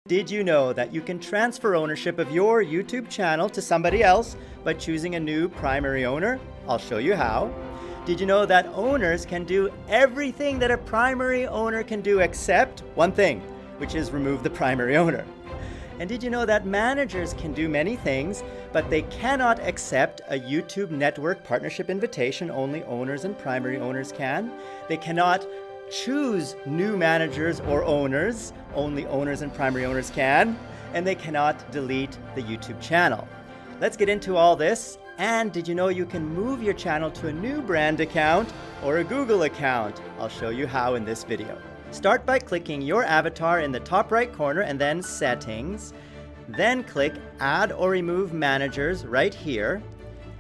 Did you know that you can transfer ownership of your YouTube channel to somebody else by choosing a new primary owner? I'll show you how. Did you know that owners can do everything that a primary owner can do except one thing, which is remove the primary owner? And did you know that managers can do many things, but they cannot accept a YouTube network partnership invitation? Only owners and primary owners can. They cannot choose new managers or owners. Only owners and primary owners can. And they cannot delete the YouTube channel. Let's get into all this. And did you know you can move your channel to a new brand account or a Google account? I'll show you how in this video. Start by clicking your avatar in the top right corner and then Settings. Then click Add or Remove Managers right here.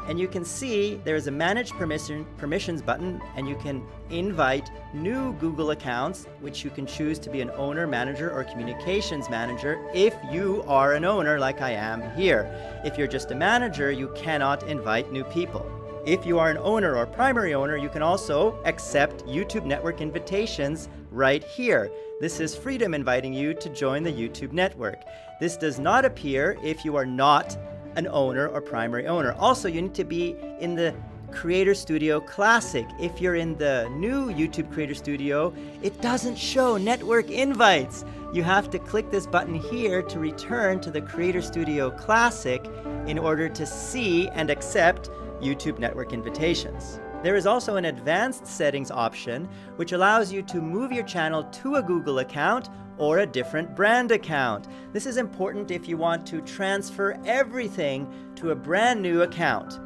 And you can see there's a Manage Permissions button, and you can invite new Google accounts, which you can choose to be an owner, manager, or communications manager if you are an owner like I am here. If you're just a manager, you cannot invite new people. If you are an owner or primary owner, you can also accept YouTube network invitations right here. This is Freedom inviting you to join the YouTube network. This does not appear if you are not an owner or primary owner. Also, you need to be in the Creator Studio Classic. If you're in the new YouTube Creator Studio, it doesn't show network invites. You have to click this button here to return to the Creator Studio Classic in order to see and accept YouTube network invitations. There is also an advanced settings option which allows you to move your channel to a Google account or a different brand account. This is important if you want to transfer everything to a brand new account.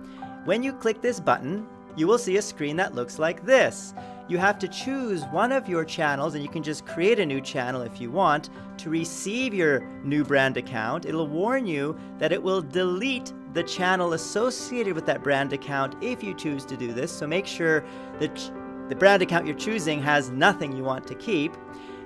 When you click this button, you will see a screen that looks like this. You have to choose one of your channels, and you can just create a new channel if you want to receive your new brand account. It'll warn you that it will delete the channel associated with that brand account if you choose to do this. So make sure that the brand account you're choosing has nothing you want to keep.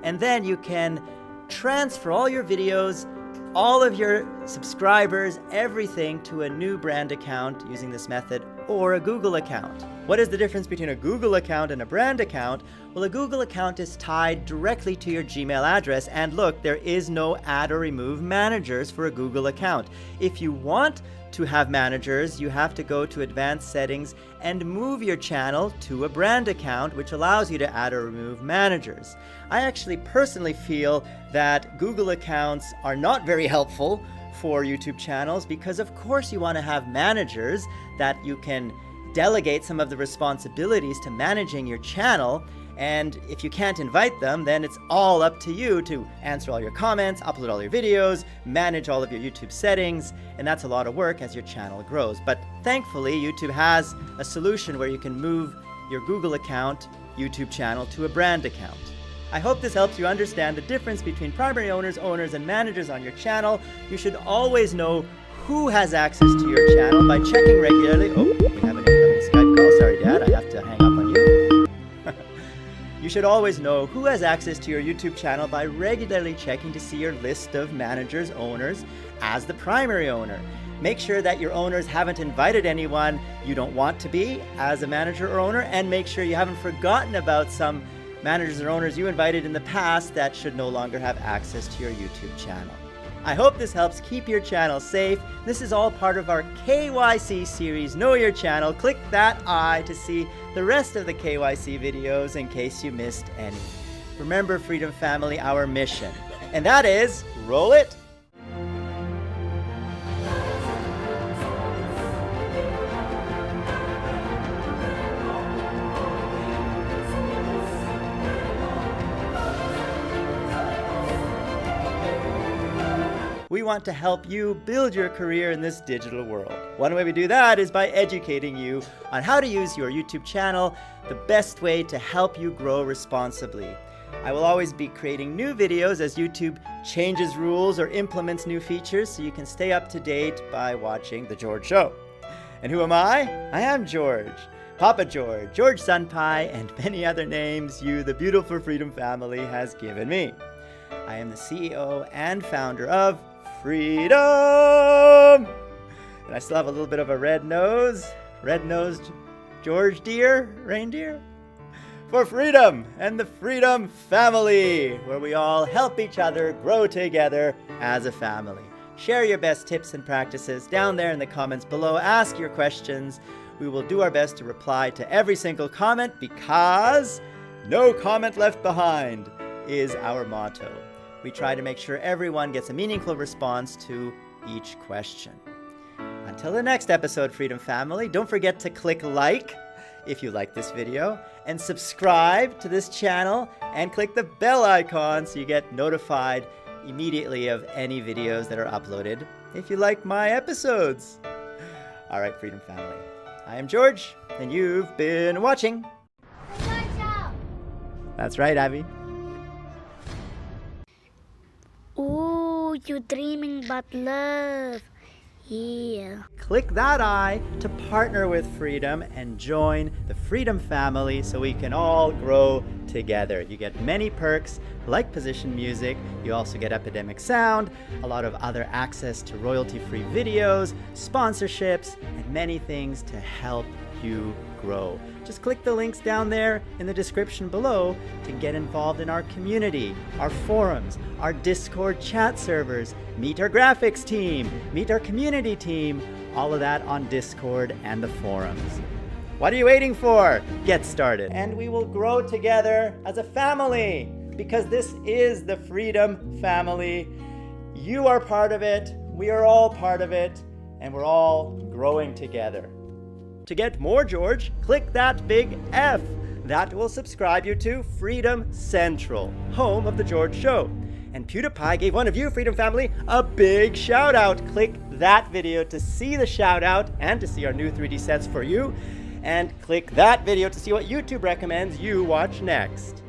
And then you can transfer all your videos, all of your subscribers, everything to a new brand account using this method or a Google account. What is the difference between a Google account and a brand account? Well, a Google account is tied directly to your Gmail address, and look, there is no add or remove managers for a Google account. If you want to have managers, you have to go to Advanced Settings and move your channel to a brand account, which allows you to add or remove managers. I actually personally feel that Google accounts are not very helpful for YouTube channels because of course you want to have managers that you can delegate some of the responsibilities to managing your channel. And if you can't invite them, then it's all up to you to answer all your comments, upload all your videos, manage all of your YouTube settings, and that's a lot of work as your channel grows. But thankfully, YouTube has a solution where you can move your Google account, YouTube channel to a brand account. I hope this helps you understand the difference between primary owners, and managers on your channel. You should always know who has access to your channel by checking regularly. Oh, we have an incoming Skype call. Sorry, Dad, I have to hang up on you. You should always know who has access to your YouTube channel by regularly checking to see your list of managers, owners as the primary owner. Make sure that your owners haven't invited anyone you don't want to be as a manager or owner, and make sure you haven't forgotten about some managers or owners you invited in the past that should no longer have access to your YouTube channel. I hope this helps keep your channel safe. This is all part of our KYC series, Know Your Channel. Click that I to see the rest of the KYC videos in case you missed any. Remember, Freedom Family, our mission, and that is, roll it. We want to help you build your career in this digital world. One way we do that is by educating you on how to use your YouTube channel the best way to help you grow responsibly. I will always be creating new videos as YouTube changes rules or implements new features, so you can stay up to date by watching The George Show. And who am I? I am George. Papa George, George Sunpie, and many other names you, the beautiful Freedom Family, has given me. I am the CEO and founder of Freedom! And I still have a little bit of a red-nosed George deer, reindeer. for freedom and the Freedom Family, where we all help each other grow together as a family. Share your best tips and practices down there in the comments below. Ask your questions. We will do our best to reply to every single comment, because no comment left behind is our motto. We try to make sure everyone gets a meaningful response to each question. Until the next episode, Freedom Family, don't forget to click like if you like this video, and subscribe to this channel, and click the bell icon so you get notified immediately of any videos that are uploaded if you like my episodes. All right, Freedom Family, I am George, and you've been watching. That's right, Abby. Ooh, you're dreaming about love. Yeah. Click that eye to partner with Freedom and join the Freedom Family so we can all grow together. You get many perks like position music. You also get Epidemic Sound, a lot of other access to royalty-free videos, sponsorships, and many things to help you grow. Just click the links down there in the description below to get involved in our community, our forums, our Discord chat servers, meet our graphics team, meet our community team, all of that on Discord and the forums. What are you waiting for? Get started. And we will grow together as a family, because this is the Freedom Family. You are part of it, we are all part of it, and we're all growing together. To get more George, click that big F. That will subscribe you to Freedom Central, home of The George Show. And PewDiePie gave one of you, Freedom Family, a big shout out. Click that video to see the shout out and to see our new 3D sets for you. And click that video to see what YouTube recommends you watch next.